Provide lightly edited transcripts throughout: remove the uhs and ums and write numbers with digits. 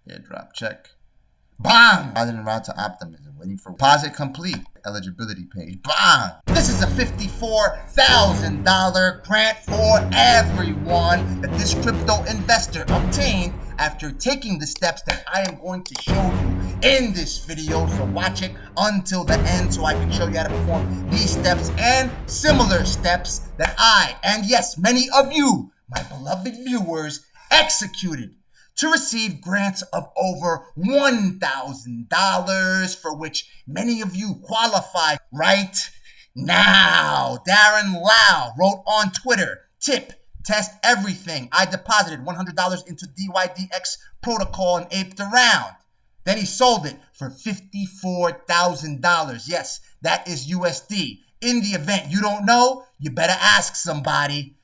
Airdrop check. Bang! Depositing route to Optimism. Waiting for deposit complete. Eligibility page. Bang! This is a $54,000 grant for everyone that this crypto investor obtained after taking the steps that I am going to show you in this video. So watch it until the end so I can show you how to perform these steps and similar steps that I, and yes, many of you, my beloved viewers, executed to receive grants of over $1,000, for which many of you qualify right now. Darren Lau wrote on Twitter, tip, test everything. I deposited $100 into DYDX protocol and aped around. Then he sold it for $54,000. Yes, that is USD. In the event you don't know, you better ask somebody.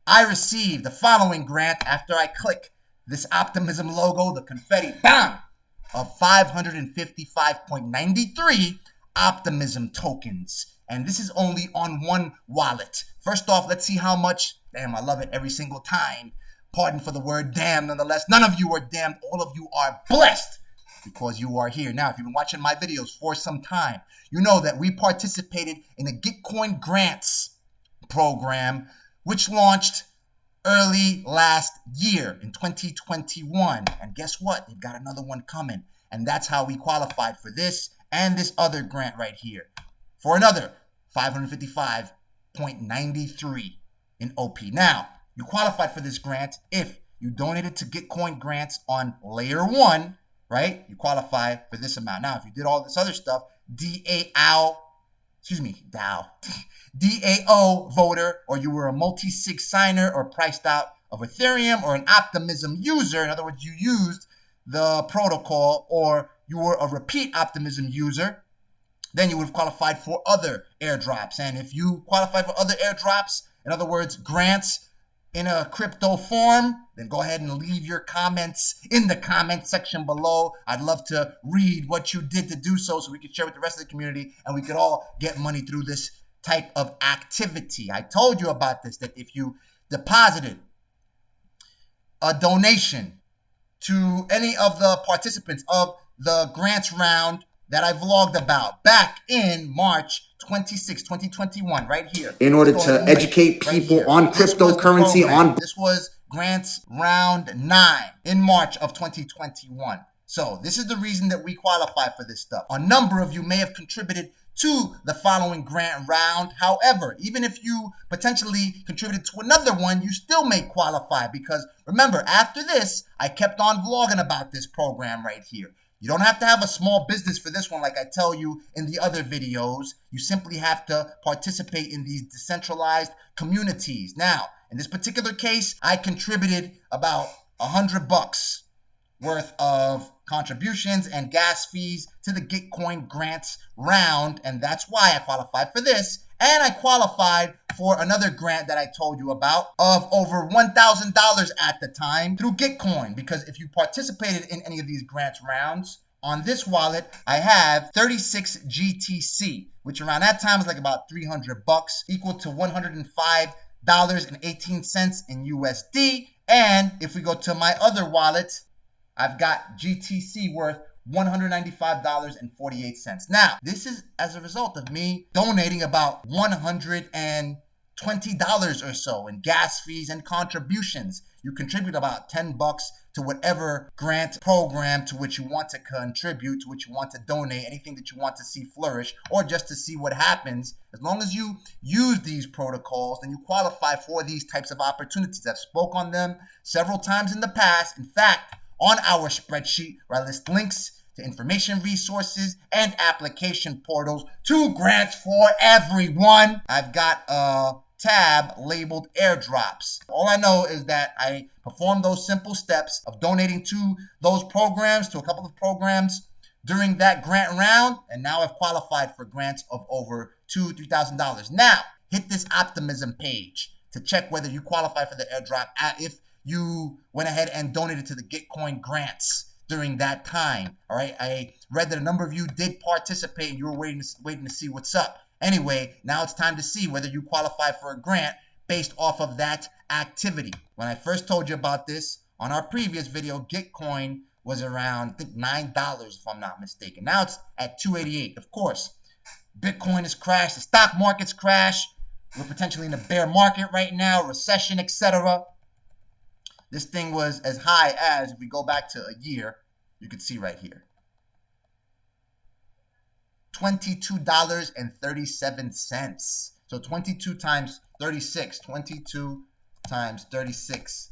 I received the following grant after I click this Optimism logo, the confetti, bam, of 555.93 Optimism tokens. And this is only on one wallet. First off, let's see how much. Damn, I love it every single time. Pardon for the word damn, nonetheless. None of you are damned. All of you are blessed because you are here. Now, if you've been watching my videos for some time, you know that we participated in a Gitcoin grants program, which launched early last year in 2021. And guess what? They've got another one coming. And that's how we qualified for this and this other grant right here for another 555.93 in OP. Now, you qualified for this grant if you donated to Gitcoin grants on layer 1, right? You qualify for this amount. Now, if you did all this other stuff, DAO voter, or you were a multi-sig signer or priced out of Ethereum, or an Optimism user, in other words, you used the protocol, or you were a repeat Optimism user, then you would have qualified for other airdrops. And if you qualify for other airdrops, in other words, grants in a crypto form, then go ahead and leave your comments in the comment section below. I'd love to read what you did to do so we could share with the rest of the community and we could all get money through this type of activity. I told you about this, that if you deposited a donation to any of the participants of the grants round that I vlogged about back in March 26, 2021, right here. In order to educate people on cryptocurrency, this was grants round 9 in March of 2021. So this is the reason that we qualify for this stuff. A number of you may have contributed to the following grant round. However, even if you potentially contributed to another one, you still may qualify because remember, after this, I kept on vlogging about this program right here. You don't have to have a small business for this one like I tell you in the other videos. You simply have to participate in these decentralized communities. Now, in this particular case, I contributed about $100 worth of contributions and gas fees to the Gitcoin grants round, and that's why I qualified for this. And I qualified for another grant that I told you about of over $1,000 at the time through Gitcoin, because if you participated in any of these grants rounds, on this wallet, I have 36 GTC, which around that time was like about $300, equal to $105.18 in USD. And if we go to my other wallet, I've got GTC worth $195.48. Now, this is as a result of me donating about $120 or so in gas fees and contributions. You contribute about $10 to whatever grant program to which you want to contribute, to which you want to donate, anything that you want to see flourish, or just to see what happens. As long as you use these protocols, then you qualify for these types of opportunities. I've spoke on them several times in the past. In fact, on our spreadsheet where I list links to information resources and application portals to grants for everyone, I've got a tab labeled airdrops. All I know is that I performed those simple steps of donating to those programs, to a couple of programs during that grant round, and now I've qualified for grants of over $2,000-$3,000. Now, hit this Optimism page to check whether you qualify for the airdrop if you went ahead and donated to the Gitcoin grants during that time. All right, I read that a number of you did participate and you were waiting to see what's up. Anyway, now it's time to see whether you qualify for a grant based off of that activity. When I first told you about this on our previous video, Gitcoin was around, I think, $9, if I'm not mistaken. Now it's at $288. Of course, Bitcoin has crashed. The stock market's crashed. We're potentially in a bear market right now, recession, etc. This thing was as high as, if we go back to a year, you can see right here, $22.37. So 22 times 36, 22 times 36.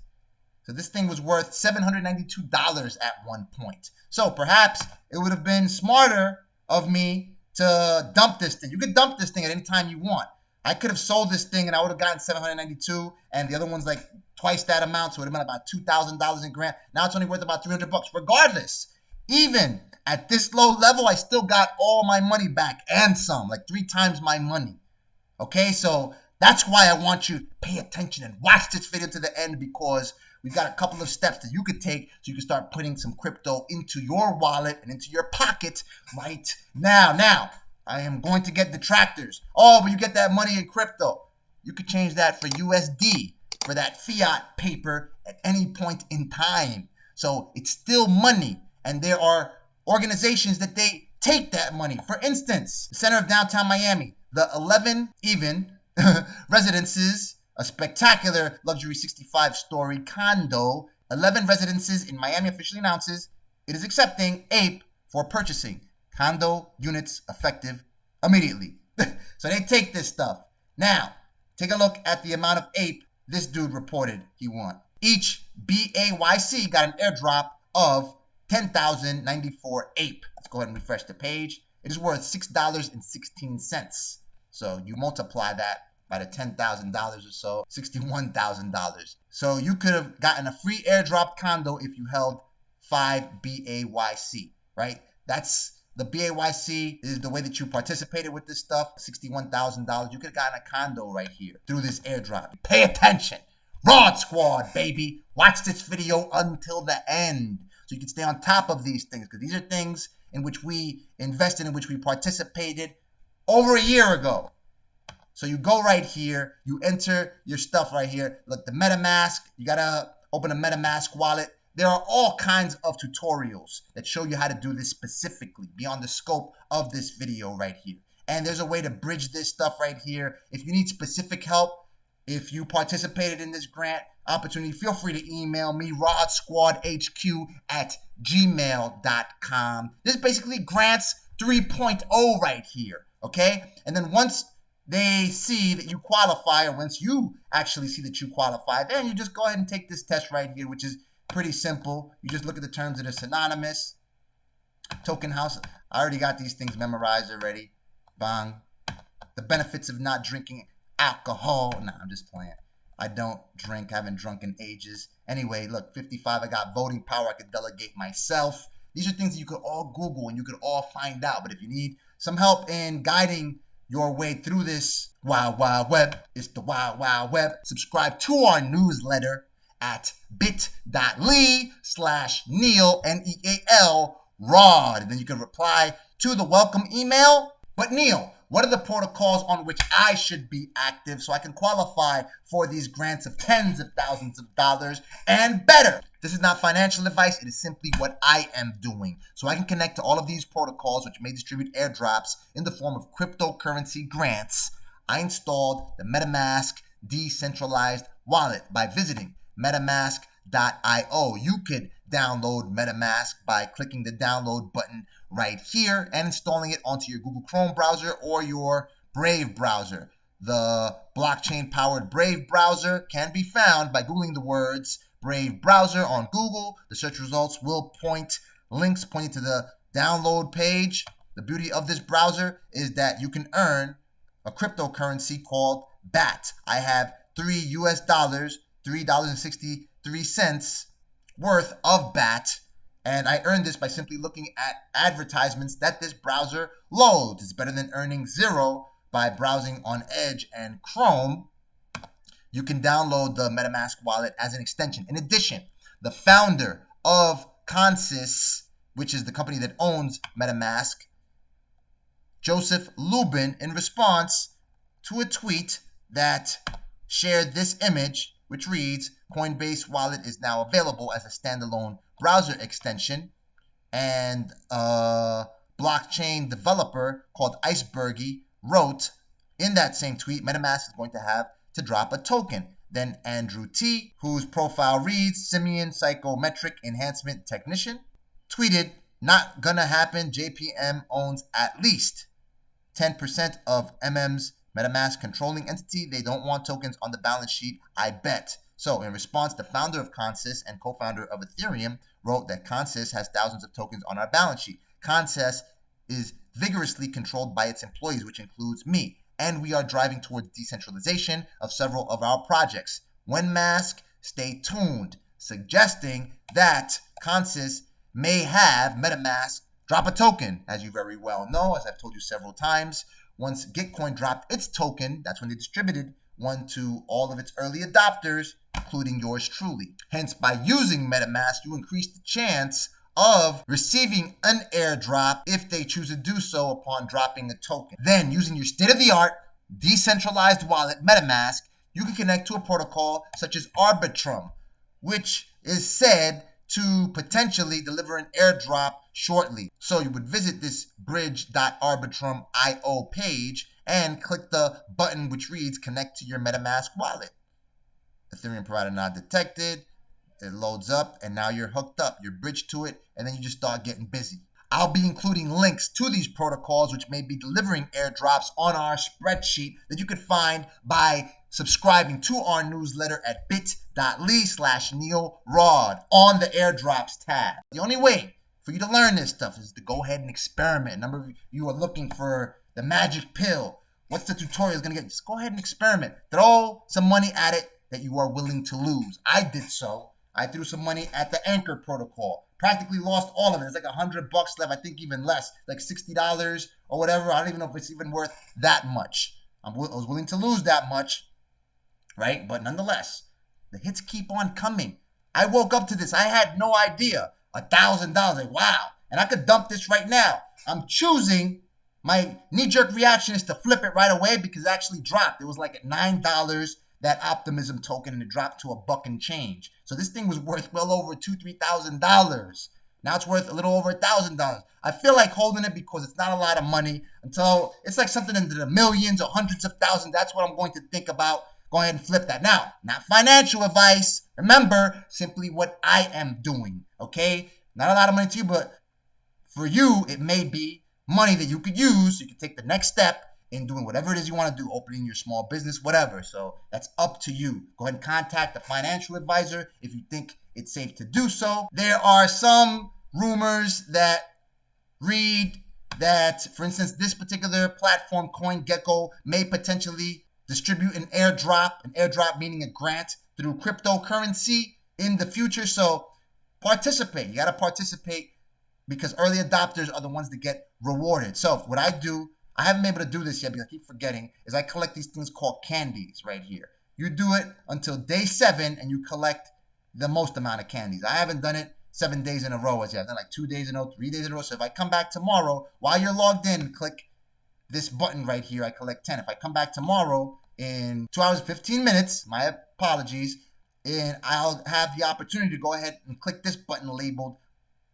So this thing was worth $792 at one point. So perhaps it would have been smarter of me to dump this thing. You could dump this thing at any time you want. I could have sold this thing and I would have gotten $792, and the other one's like twice that amount, so it would have been about $2,000 in grant. Now it's only worth about $300. Regardless, even at this low level, I still got all my money back and some, like 3 times my money. Okay, so that's why I want you to pay attention and watch this video to the end, because we've got a couple of steps that you could take so you can start putting some crypto into your wallet and into your pocket right now. Now, I am going to get detractors. Oh, but you get that money in crypto. You could change that for USD, for that fiat paper at any point in time. So it's still money, and there are organizations that they take that money. For instance, the center of downtown Miami, the 11 residences, a spectacular luxury 65-story condo, 11 residences in Miami officially announces it is accepting APE for purchasing condo units effective immediately. So they take this stuff. Now, take a look at the amount of APE this dude reported he won. Each BAYC got an airdrop of 10,094 APE. Let's go ahead and refresh the page. It is worth $6.16. So you multiply that by the $10,000 or so, $61,000. So you could have gotten a free airdrop condo if you held 5 BAYC, right? That's the BAYC is the way that you participated with this stuff. $61,000. You could have gotten a condo right here through this airdrop. Pay attention. Rod Squad, baby. Watch this video until the end so you can stay on top of these things, because these are things in which we invested, in which we participated over a year ago. So you go right here, you enter your stuff right here. Look, the MetaMask, you gotta open a MetaMask wallet. There are all kinds of tutorials that show you how to do this specifically beyond the scope of this video right here. And there's a way to bridge this stuff right here. If you need specific help, if you participated in this grant opportunity, feel free to email me, rodsquadhq@gmail.com. This is basically grants 3.0 right here, okay? And then once they see that you qualify, or once you actually see that you qualify, then you just go ahead and take this test right here, which is pretty simple. You just look at the terms that are synonymous. Token house. I already got these things memorized already. Bang. The benefits of not drinking alcohol. Nah, I'm just playing. I don't drink. I haven't drunk in ages. Anyway, look, 55. I got voting power. I could delegate myself. These are things that you could all Google and you could all find out. But if you need some help in guiding your way through this wild, wild web, it's the wild, wild web. Subscribe to our newsletter at bit.ly/Neal, Neal, Rod. And then you can reply to the welcome email. But Neal, what are the protocols on which I should be active so I can qualify for these grants of tens of thousands of dollars and better? This is not financial advice. It is simply what I am doing. So I can connect to all of these protocols, which may distribute airdrops in the form of cryptocurrency grants. I installed the MetaMask decentralized wallet by visiting metamask.io. You could download MetaMask by clicking the download button right here and installing it onto your Google Chrome browser or your Brave browser. The blockchain-powered Brave browser can be found by Googling the words Brave browser on Google. The search results will point links pointing to the download page. The beauty of this browser is that you can earn a cryptocurrency called BAT. I have $3, $3.63 worth of BAT, and I earned this by simply looking at advertisements that this browser loads. It's better than earning zero by browsing on Edge and Chrome. You can download the MetaMask wallet as an extension. In addition, the founder of Consys, which is the company that owns MetaMask, Joseph Lubin, in response to a tweet that shared this image, which reads, Coinbase Wallet is now available as a standalone browser extension, and a blockchain developer called Icebergy wrote in that same tweet, MetaMask is going to have to drop a token. Then Andrew T., whose profile reads Simian Psychometric Enhancement Technician, tweeted, not gonna happen. JPM owns at least 10% of MM's MetaMask controlling entity. They don't want tokens on the balance sheet, I bet. So in response, the founder of Consys and co-founder of Ethereum wrote that Consys has thousands of tokens on our balance sheet. Consys is vigorously controlled by its employees, which includes me, and we are driving towards decentralization of several of our projects. When Mask, stay tuned, suggesting that Consys may have MetaMask drop a token. As you very well know, as I've told you several times, once Gitcoin dropped its token, that's when they distributed one to all of its early adopters, including yours truly. Hence, by using MetaMask, you increase the chance of receiving an airdrop if they choose to do so upon dropping a token. Then, using your state-of-the-art decentralized wallet, MetaMask, you can connect to a protocol such as Arbitrum, which is said to potentially deliver an airdrop shortly. So you would visit this bridge.arbitrum.io page and click the button which reads connect to your MetaMask wallet. Ethereum provider not detected. It loads up and now you're hooked up. You're bridged to it and then you just start getting busy. I'll be including links to these protocols which may be delivering airdrops on our spreadsheet that you could find by subscribing to our newsletter at bit.ly/NealRod on the airdrops tab. The only way for you to learn this stuff is to go ahead and experiment. A number of you are looking for the magic pill. What's the tutorial going to get? Just go ahead and experiment. Throw some money at it that you are willing to lose. I did so. I threw some money at the Incur protocol. Practically lost all of it. It's like $100 left. I think even less, like $60 or whatever. I don't even know if it's even worth that much. I was willing to lose that much, right? But nonetheless, the hits keep on coming. I woke up to this. I had no idea. $1,000. Like, wow. And I could dump this right now. I'm choosing. My knee-jerk reaction is to flip it right away because it actually dropped. It was like at $9, that optimism token, and it dropped to $1 and change. So this thing was worth well over $2,000-$3,000. Now it's worth a little over $1,000. I feel like holding it because it's not a lot of money until it's like something into the millions or hundreds of thousands. That's what I'm going to think about. Go ahead and flip that. Now, not financial advice. Remember, simply what I am doing, okay? Not a lot of money to you, but for you, it may be money that you could use. So you can take the next step in doing whatever it is you want to do, opening your small business, whatever. So that's up to you. Go ahead and contact a financial advisor if you think it's safe to do so. There are some rumors that read that, for instance, this particular platform, CoinGecko, may potentially distribute an airdrop meaning a grant through cryptocurrency in the future. So participate. You got to participate because early adopters are the ones that get rewarded. So what I do, I haven't been able to do this yet because I keep forgetting, is I collect these things called candies right here. You do it until day 7 and you collect the most amount of candies. I haven't done it 7 days in a row as yet. I've done like 2 days in a row, 3 days in a row. So if I come back tomorrow, while you're logged in, click this button right here, I collect 10. If I come back tomorrow in 2 hours and 15 minutes, my apologies, and I'll have the opportunity to go ahead and click this button labeled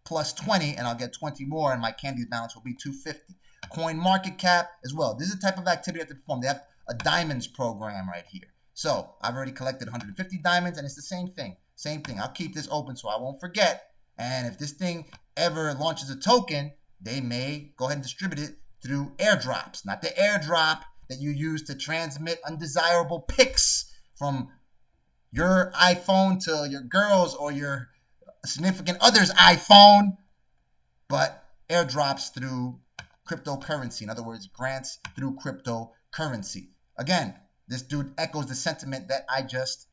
plus 20 and I'll get 20 more and my candies balance will be 250. Coin market cap as well. This is the type of activity I have to perform. They have a diamonds program right here. So I've already collected 150 diamonds and it's the same thing. Same thing. I'll keep this open so I won't forget. And if this thing ever launches a token, they may go ahead and distribute it through airdrops. Not the airdrop that you use to transmit undesirable pics from your iPhone to your girl's or your significant other's iPhone, but airdrops through cryptocurrency. In other words, grants through cryptocurrency. Again, this dude echoes the sentiment that I just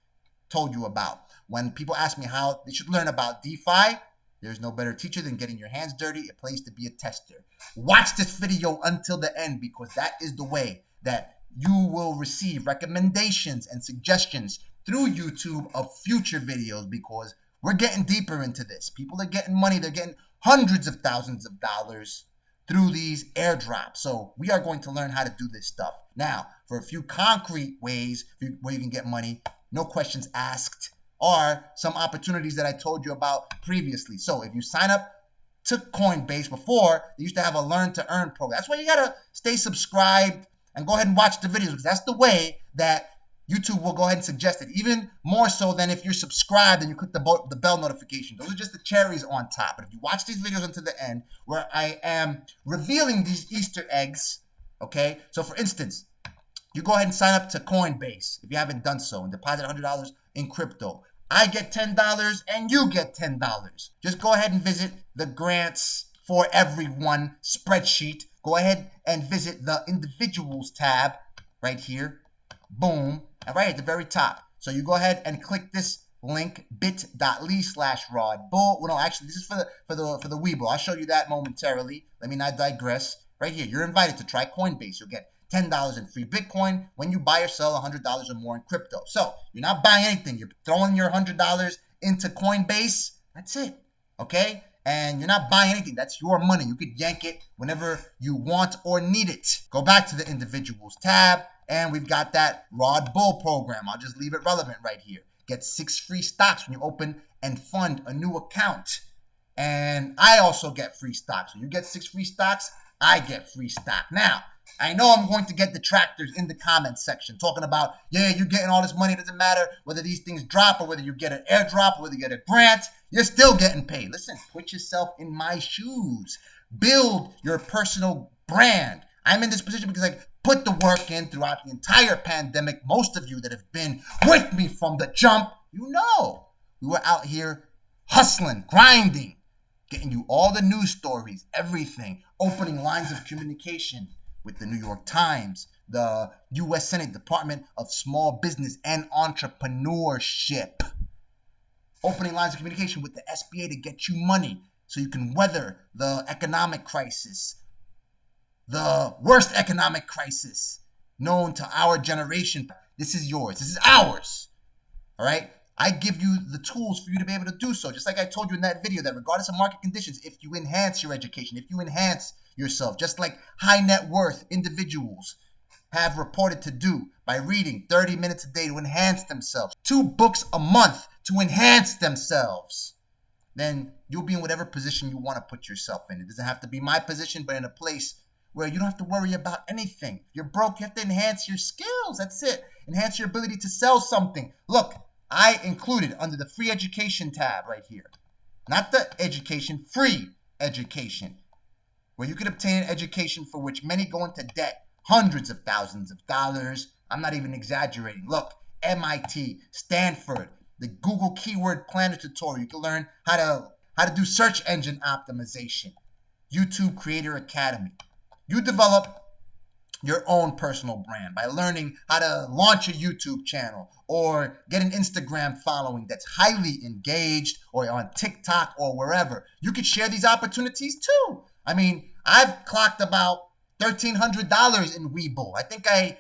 told you about. When people ask me how they should learn about DeFi, there's no better teacher than getting your hands dirty, a place to be a tester. Watch this video until the end because that is the way that you will receive recommendations and suggestions through YouTube of future videos because we're getting deeper into this. People are getting money. They're getting hundreds of thousands of dollars through these airdrops. So we are going to learn how to do this stuff. Now, for a few concrete ways where you can get money, no questions asked, are some opportunities that I told you about previously. So if you sign up to Coinbase, before they used to have a learn to earn program. That's why you gotta stay subscribed and go ahead and watch the videos, because that's the way that YouTube will go ahead and suggest it, even more so than if you're subscribed and you click the bell notification. Those are just the cherries on top. But if you watch these videos until the end, where I am revealing these Easter eggs, okay? So for instance, you go ahead and sign up to Coinbase if you haven't done so and deposit $100 in crypto. I get $10 and you get $10. Just go ahead and visit the grants for everyone spreadsheet. Go ahead and visit the individuals tab right here. Boom. And right at the very top. So you go ahead and click this link, bit.ly/rodbull. Well, no, actually, this is for the Weeble. I'll show you that momentarily. Let me not digress. Right here, you're invited to try Coinbase. You'll get $10 in free Bitcoin when you buy or sell $100 or more in crypto. So you're not buying anything. You're throwing your $100 into Coinbase. That's it. Okay? And you're not buying anything. That's your money. You could yank it whenever you want or need it. Go back to the individuals tab, and we've got that Rod Bull program. I'll just leave it relevant right here. Get 6 free stocks when you open and fund a new account. And I also get free stocks. So you get 6 free stocks, I get free stock. Now, I know I'm going to get detractors in the comments section talking about, yeah, you're getting all this money. It doesn't matter whether these things drop or whether you get an airdrop or whether you get a grant. You're still getting paid. Listen, put yourself in my shoes. Build your personal brand. I'm in this position because I put the work in throughout the entire pandemic. Most of you that have been with me from the jump, you know, we were out here hustling, grinding, getting you all the news stories, everything, opening lines of communication with the New York Times, the U.S. Senate Department of Small Business and Entrepreneurship, opening lines of communication with the SBA to get you money so you can weather the economic crisis, the worst economic crisis known to our generation. This is yours. This is ours. All right? I give you the tools for you to be able to do so. Just like I told you in that video, that regardless of market conditions, if you enhance your education, if you enhance yourself, just like high net worth individuals have reported to do by reading 30 minutes a day to enhance themselves, 2 books a month to enhance themselves, then you'll be in whatever position you want to put yourself in. It doesn't have to be my position, but in a place where you don't have to worry about anything. If you're broke, you have to enhance your skills. That's it. Enhance your ability to sell something. Look, I included under the free education tab right here, not the education, free education, where you can obtain an education for which many go into debt, hundreds of thousands of dollars. I'm not even exaggerating. Look, MIT, Stanford, the Google Keyword Planner tutorial. You can learn how to do search engine optimization. YouTube Creator Academy. You develop your own personal brand by learning how to launch a YouTube channel or get an Instagram following that's highly engaged, or on TikTok or wherever. You could share these opportunities too. I mean, I've clocked about $1,300 in Weeble. I think I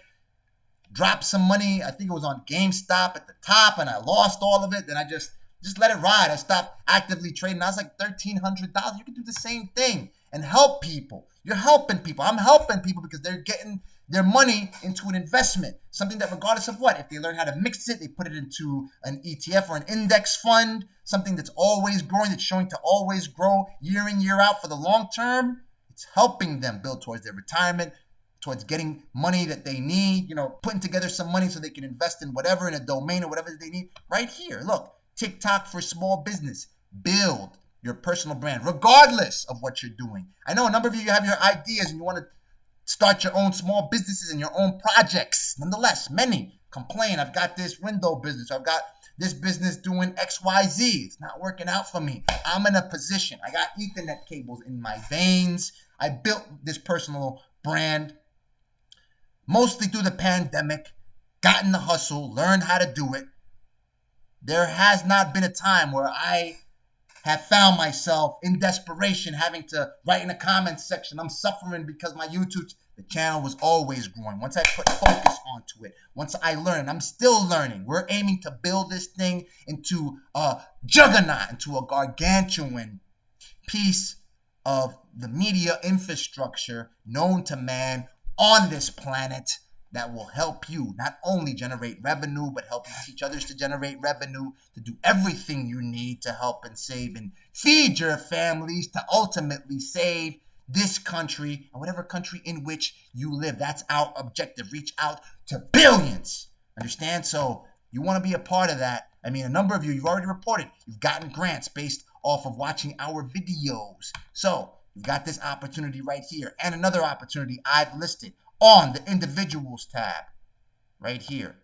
dropped some money. I think it was on GameStop at the top, and I lost all of it. Then I just let it ride. I stopped actively trading. I was like $1,300. You can do the same thing and help people. You're helping people. I'm helping people because they're getting their money into an investment, something that regardless of what, if they learn how to mix it, they put it into an ETF or an index fund, something that's always growing, that's showing to always grow year in, year out for the long term. It's helping them build towards their retirement, towards getting money that they need, putting together some money so they can invest in whatever, in a domain or whatever they need. Right here, look, TikTok for small business. Build your personal brand, regardless of what you're doing. I know a number of you have your ideas and you want to start your own small businesses and your own projects. Nonetheless, many complain, I've got this window business, I've got this business doing XYZ. It's not working out for me. I'm in a position. I got Ethernet cables in my veins. I built this personal brand mostly through the pandemic, got in the hustle, learned how to do it. There has not been a time where I have found myself in desperation having to write in the comments section, I'm suffering because my YouTube, the channel was always growing. Once I put focus onto it, once I learned, I'm still learning. We're aiming to build this thing into a juggernaut, into a gargantuan piece of the media infrastructure known to man on this planet. that will help you not only generate revenue, but help you teach others to generate revenue, to do everything you need to help and save and feed your families, to ultimately save this country and whatever country in which you live. That's our objective. Reach out to billions. Understand? So you want to be a part of that. I mean, a number of you've already reported you've gotten grants based off of watching our videos. So you've got this opportunity right here and another opportunity I've listed on the individuals tab right here.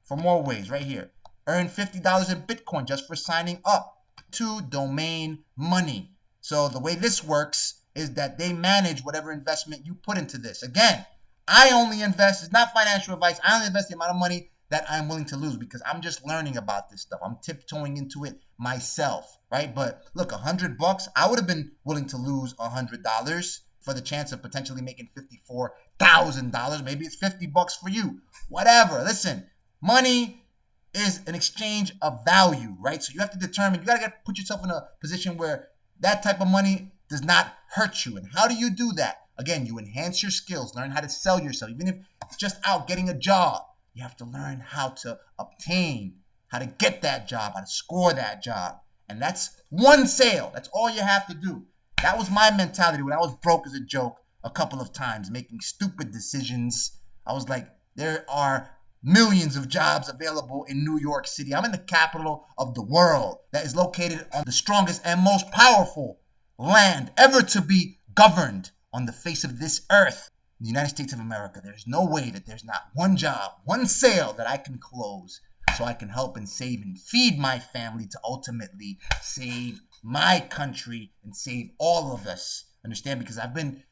For more ways, right here. Earn $50 in Bitcoin just for signing up to Domain Money. So the way this works is that they manage whatever investment you put into this. Again, I only invest, it's not financial advice, I only invest the amount of money that I'm willing to lose because I'm just learning about this stuff. I'm tiptoeing into it myself, right? But look, $100, I would have been willing to lose $100 for the chance of potentially making $54,000. Maybe it's $50 for you. Whatever. Listen, money is an exchange of value, right? So you have to determine, you got to put yourself in a position where that type of money does not hurt you. And how do you do that? Again, you enhance your skills, learn how to sell yourself. Even if it's just out getting a job, you have to learn how to obtain, how to get that job, how to score that job. And that's one sale. That's all you have to do. That was my mentality when I was broke as a joke a couple of times, making stupid decisions. I was like, there are millions of jobs available in New York City. I'm in the capital of the world that is located on the strongest and most powerful land ever to be governed on the face of this earth. In the United States of America, there's no way that there's not one job, one sale that I can close so I can help and save and feed my family to ultimately save my country and save all of us. Understand? Because I've been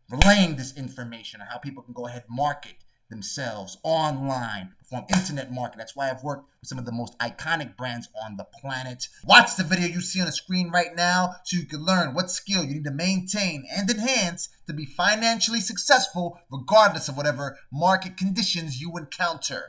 relaying this information on how people can go ahead and market themselves online, perform internet marketing. That's why I've worked with some of the most iconic brands on the planet. Watch the video you see on the screen right now so you can learn what skill you need to maintain and enhance to be financially successful regardless of whatever market conditions you encounter.